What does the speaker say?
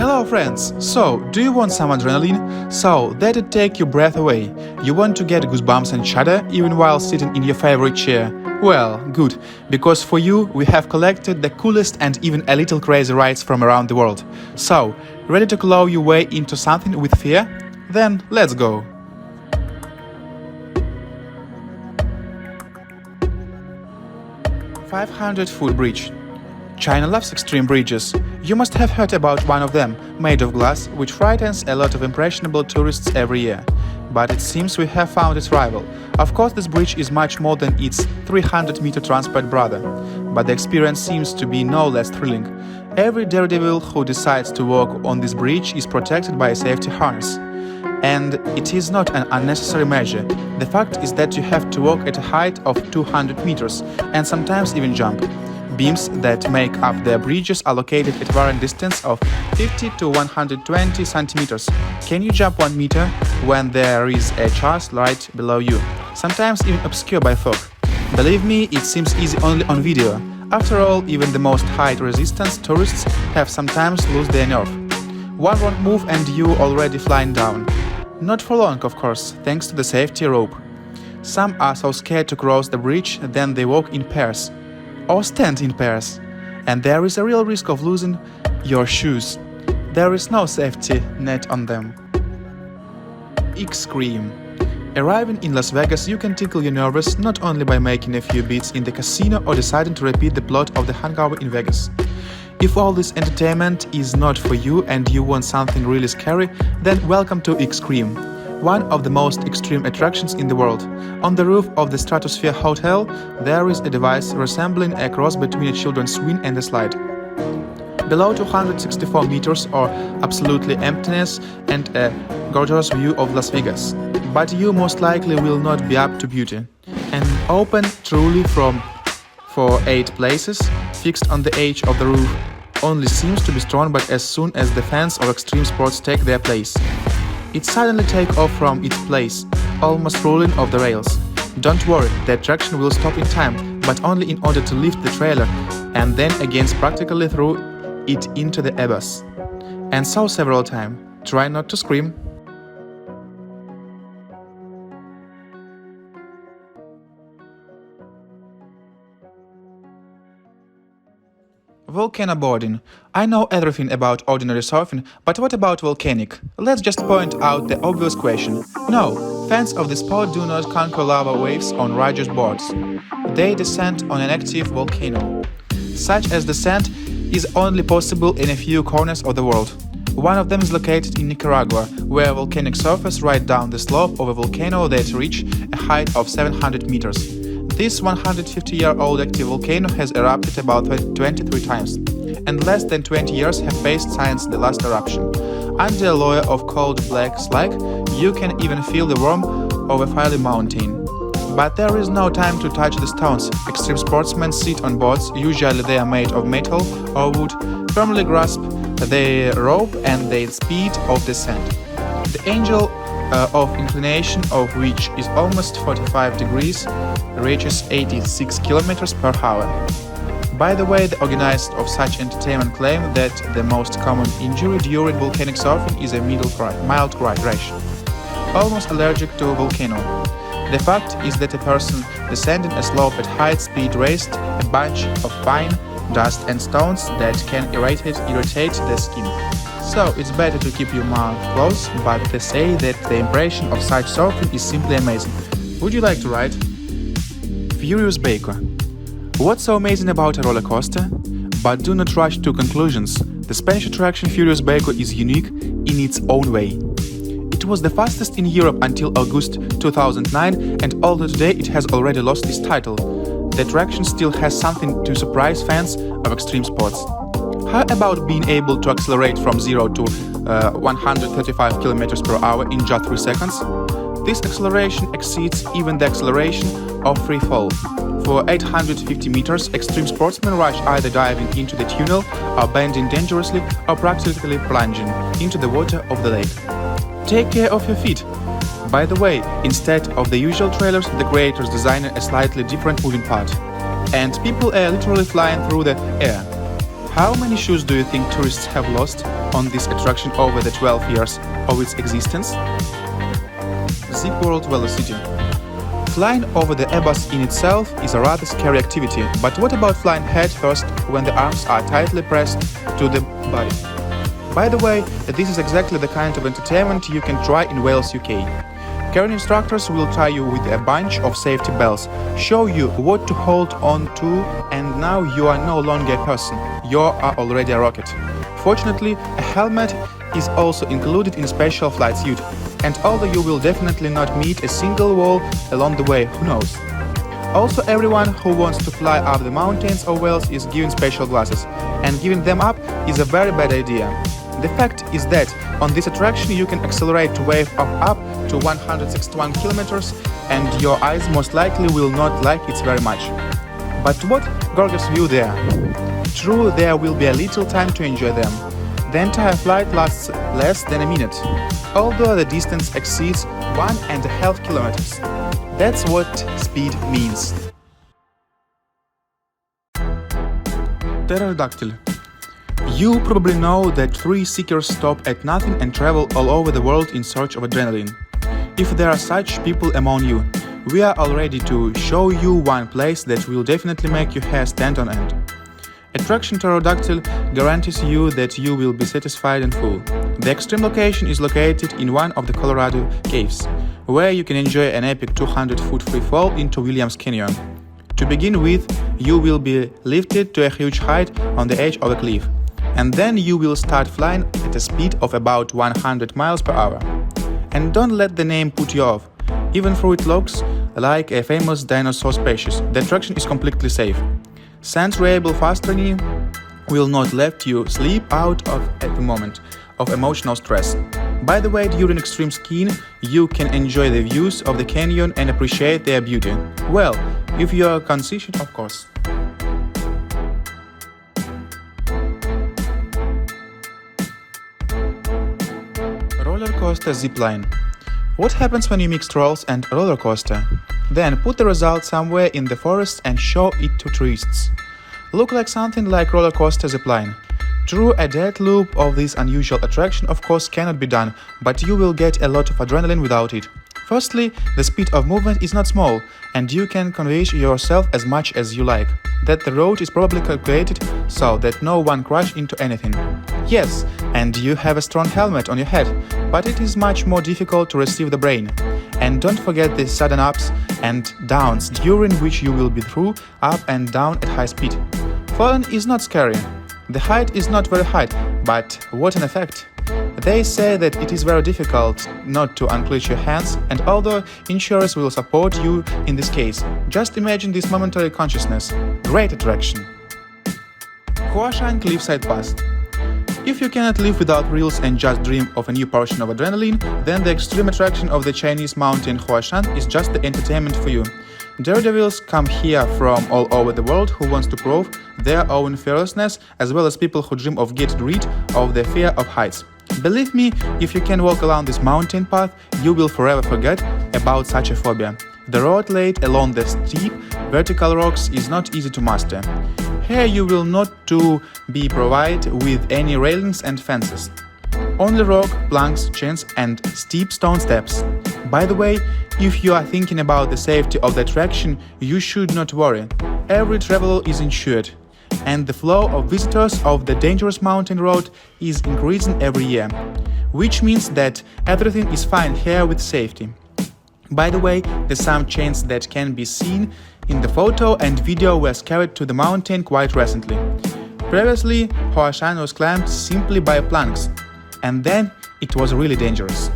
Hello friends! So, do you want some adrenaline? So, that it take your breath away? You want to get goosebumps and shudder even while sitting in your favorite chair? Well, good, because for you we have collected the coolest and even a little crazy rides from around the world. So, ready to claw your way into something with fear? Then let's go! "500-foot bridge." China loves extreme bridges. You must have heard about one of them, made of glass, which frightens a lot of impressionable tourists every year. But it seems we have found its rival. Of course, this bridge is much more than its 300-meter transport brother. But the experience seems to be no less thrilling. Every daredevil who decides to walk on this bridge is protected by a safety harness. And it is not an unnecessary measure. The fact is that you have to walk at a height of 200 meters and sometimes even jump. Beams that make up their bridges are located at varying distance of 50 to 120 centimeters. Can you jump 1 meter when there is a chart right below you? Sometimes even obscured by fog. Believe me, it seems easy only on video. After all, even the most height-resistant tourists have sometimes lost their nerve. One wrong move and you already flying down. Not for long, of course, thanks to the safety rope. Some are so scared to cross the bridge, then they walk in pairs. Or stand in pairs. And there is a real risk of losing your shoes. There is no safety net on them. X-Scream. Arriving in Las Vegas, you can tickle your nerves not only by making a few beats in the casino or deciding to repeat the plot of The Hangover in Vegas. If all this entertainment is not for you and you want something really scary, then welcome to X-Scream, one of the most extreme attractions in the world. On the roof of the Stratosphere Hotel, there is a device resembling a cross between a children's swing and a slide. Below 264 meters are absolutely emptiness and a gorgeous view of Las Vegas. But you most likely will not be up to beauty. An open truly for 8 places, fixed on the edge of the roof, only seems to be strong but as soon as the fans of extreme sports take their place, it suddenly takes off from its place, almost rolling off the rails. Don't worry, the attraction will stop in time, but only in order to lift the trailer, and then again practically throw it into the abyss. And so several times. Try not to scream. Volcano boarding. I know everything about ordinary surfing, but what about volcanic? Let's just point out the obvious question. No, fans of the sport do not conquer lava waves on righteous boards. They descend on an active volcano. Such as descent is only possible in a few corners of the world. One of them is located in Nicaragua, where volcanic surfers ride down the slope of a volcano that reach a height of 700 meters. This 150-year-old active volcano has erupted about 23 times, and less than 20 years have passed since the last eruption. Under a layer of cold black slag, you can even feel the warmth of a fiery mountain. But there is no time to touch the stones. Extreme sportsmen sit on boards, usually they are made of metal or wood, firmly grasp the rope and the speed of descent. The angle of inclination of which is almost 45 degrees, reaches 86 kilometers per hour. By the way, the organizers of such entertainment claim that the most common injury during volcanic surfing is a mild rash, almost allergic to a volcano. The fact is that a person descending a slope at high speed raised a bunch of fine dust and stones that can irritate the skin. So it's better to keep your mouth closed, but they say that the impression of such surfing is simply amazing. Would you like to ride? Furious Baker. What's so amazing about a roller coaster? But do not rush to conclusions. The Spanish attraction Furious Baker is unique in its own way. It was the fastest in Europe until August 2009, and although today it has already lost its title, the attraction still has something to surprise fans of extreme sports. How about being able to accelerate from 0 to 135 km per hour in just 3 seconds? This acceleration exceeds even the acceleration of free fall. For 850 meters, extreme sportsmen rush either diving into the tunnel or bending dangerously or practically plunging into the water of the lake. Take care of your feet. By the way, instead of the usual trailers, the creators designed a slightly different moving part. And people are literally flying through the air. How many shoes do you think tourists have lost on this attraction over the 12 years of its existence? Zip World Velocity. Flying over the Airbus in itself is a rather scary activity, but what about flying head first when the arms are tightly pressed to the body? By the way, this is exactly the kind of entertainment you can try in Wales, UK. Carrying instructors will tie you with a bunch of safety bells, show you what to hold on to, and now you are no longer a person, you are already a rocket. Fortunately, a helmet is also included in a special flight suit, and although you will definitely not meet a single wall along the way, who knows. Also, everyone who wants to fly up the mountains of Wales is given special glasses, and giving them up is a very bad idea. The fact is that on this attraction you can accelerate to wave up to 161 kilometers, and your eyes most likely will not like it very much. But what gorgeous view there! True, there will be a little time to enjoy them. The entire flight lasts less than a minute, although the distance exceeds 1.5 kilometers. That's what speed means. Pterodactyl. You probably know that three seekers stop at nothing and travel all over the world in search of adrenaline. If there are such people among you, we are all ready to show you one place that will definitely make your hair stand on end. Attraction Pterodactyl guarantees you that you will be satisfied and full. The extreme location is located in one of the Colorado caves, where you can enjoy an epic 200-foot free fall into Williams Canyon. To begin with, you will be lifted to a huge height on the edge of a cliff, and then you will start flying at a speed of about 100 miles per hour. And don't let the name put you off. Even though it looks like a famous dinosaur species, the attraction is completely safe. Sans reliable fast training will not let you sleep out at the moment of emotional stress. By the way, during extreme skiing, you can enjoy the views of the canyon and appreciate their beauty. Well, if you are conscious, of course. Roller coaster zipline. What happens when you mix trolls and roller coaster? Then put the result somewhere in the forest and show it to tourists. Look like something like roller coaster zipline. True, a dead loop of this unusual attraction of course cannot be done, but you will get a lot of adrenaline without it. Firstly, the speed of movement is not small, and you can convey yourself as much as you like. That the road is probably calculated so that no one crash into anything. Yes, and you have a strong helmet on your head, but it is much more difficult to receive the brain. And don't forget the sudden ups and downs, during which you will be through up and down at high speed. Falling is not scary. The height is not very high, but what an effect! They say that it is very difficult not to unclench your hands, and although insurers will support you in this case, just imagine this momentary consciousness. Great attraction! Huashan Cliffside Pass. If you cannot live without reels and just dream of a new portion of adrenaline, then the extreme attraction of the Chinese mountain Huashan is just the entertainment for you. Daredevils come here from all over the world who wants to prove their own fearlessness, as well as people who dream of getting rid of the fear of heights. Believe me, if you can walk along this mountain path, you will forever forget about such a phobia. The road laid along the steep, vertical rocks is not easy to master. Here you will not to be provided with any railings and fences. Only rock, planks, chains and steep stone steps. By the way, if you are thinking about the safety of the attraction, you should not worry. Every traveler is insured, and the flow of visitors of the dangerous mountain road is increasing every year, which means that everything is fine here with safety. By the way, the some chains that can be seen in the photo and video were carried to the mountain quite recently. Previously, Huashan was climbed simply by planks, and then it was really dangerous.